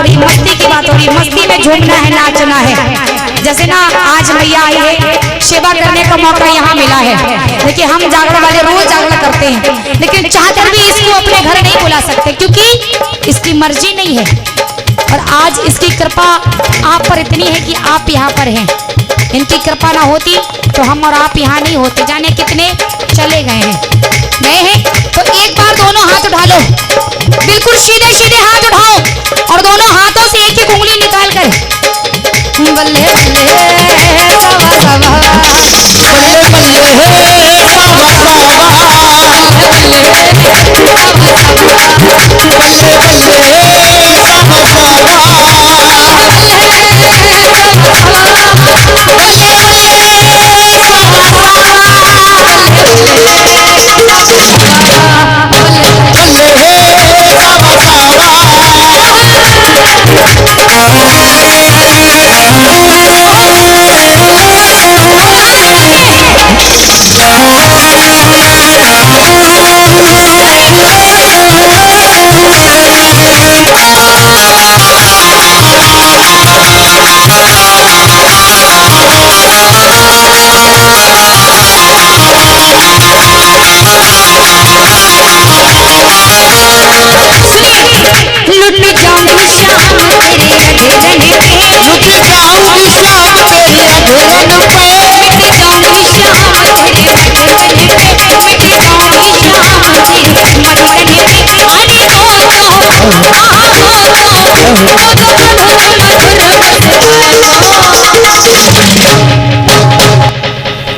रही, मस्ती की बात हो रही, मस्ती में झूमना है, नाचना है। जैसे ना आज मैया आई है, सेवा करने का मौका यहाँ मिला है। देखिए हम जागरण वाले रोज जागरण करते हैं, लेकिन चाहकर भी इसको अपने घर नहीं बुला सकते क्योंकि इसकी मर्जी नहीं है। और आज इसकी कृपा आप पर इतनी है कि आप यहाँ पर हैं। इनकी कृपा ना होती तो हम और आप यहाँ नहीं होते, जाने कितने चले गए हैं। तो एक बार दोनों हाथ उठा लो, बिल्कुल सीधे सीधे हाथ उठाओ और दोनों हाथों से एक एक उंगली निकाल कर बल्ले बल्ले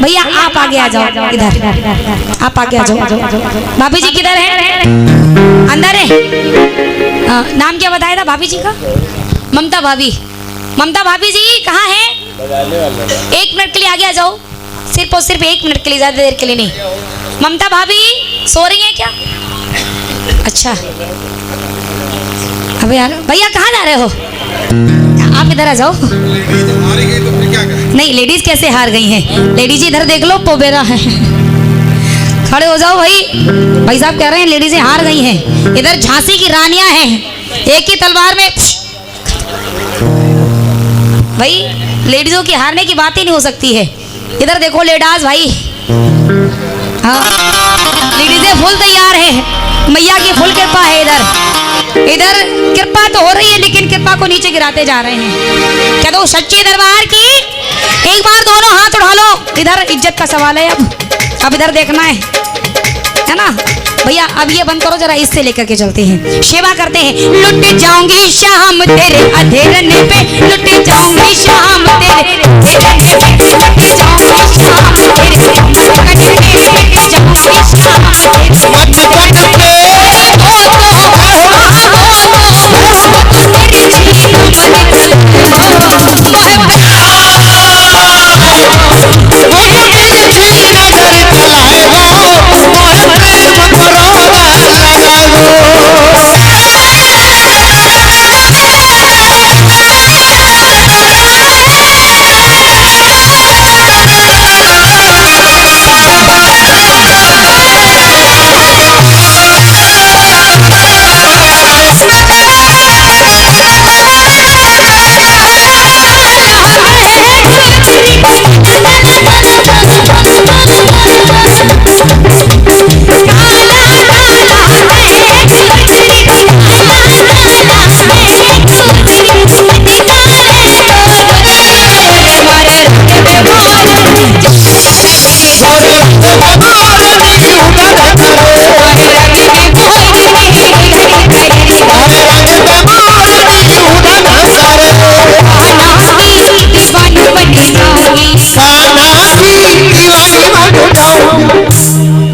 भैया आप आगे आ जाओ, इधर आप आगे आ जाओ। भाभी जी किधर है? अंदर है। नाम क्या बताया था भाभी जी का? ममता भाभी। ममता भाभी जी कहाँ हैं? एक मिनट के लिए आगे आ जाओ, सिर्फ और सिर्फ एक मिनट के लिए, ज्यादा देर के लिए नहीं। ममता भाभी सो रही हैं क्या? अच्छा अबे यार भैया कहाँ जा रहे हो? आप इधर आ जाओ। नहीं लेडीज कैसे हार गई हैं? लेडीज इधर देख लो, पोबेरा है। खड़े हो जाओ भाई। भाई साहब कह रहे हैं लेडीजें हार गई हैं। इधर झांसी की रानियां हैं, एक ही तलवार में। भाई लेडीजों की हारने की बात ही नहीं हो सकती है। इधर देखो लेडास भाई, हाँ लेडीजें फुल तैयार है, मैया की फुल कृपा है। इधर कृपा तो हो रही है लेकिन कृपा को नीचे गिराते जा रहे हैं। क्या तो सच्चे दरबार की एक बार दोनों हाथ उठा लो। इधर इज्जत का सवाल है, अब इधर देखना है ना भैया। अब ये बंद करो जरा, इससे लेकर के चलते हैं, सेवा करते हैं। लुट जाऊंगी शाम तेरे अधेरने पे, लुट जाऊंगी शाम तेरे अधेरने पे, लुट जाऊंगी शाम तेरे अधेरने पे, लुट जाऊंगी शाम तेरे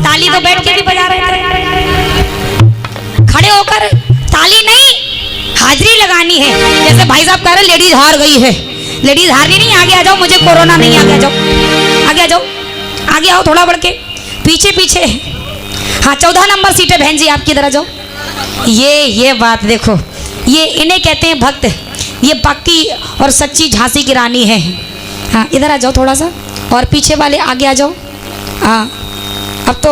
ताली तो बैठ के भी बजा रहे थे, खड़े होकर ताली नहीं हाजिरी लगानी है। जैसे भाई साहब कह रहे लेडीज हार गई है, लेडीज हारनी नहीं। आगे आ जाओ, मुझे कोरोना नहीं। आगे आ जाओ, आगे आ जाओ, आगे आओ थोड़ा बढ़ के, पीछे पीछे। हाँ 14 नंबर सीट है बहन जी, आपकी इधर आ जाओ। ये बात देखो, ये इन्हें कहते हैं भक्त। ये भक्ति और सच्ची झांसी की रानी है। हाँ इधर आ जाओ थोड़ा सा, और पीछे वाले आगे आ जाओ। हाँ अब तो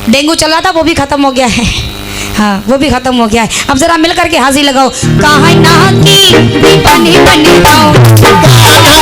डेंगू चल रहा था, वो भी खत्म हो गया है। हाँ वो भी खत्म हो गया है। अब जरा मिल करके हाजिर लगाओ। कहा ना की दीवानी बन जाओ।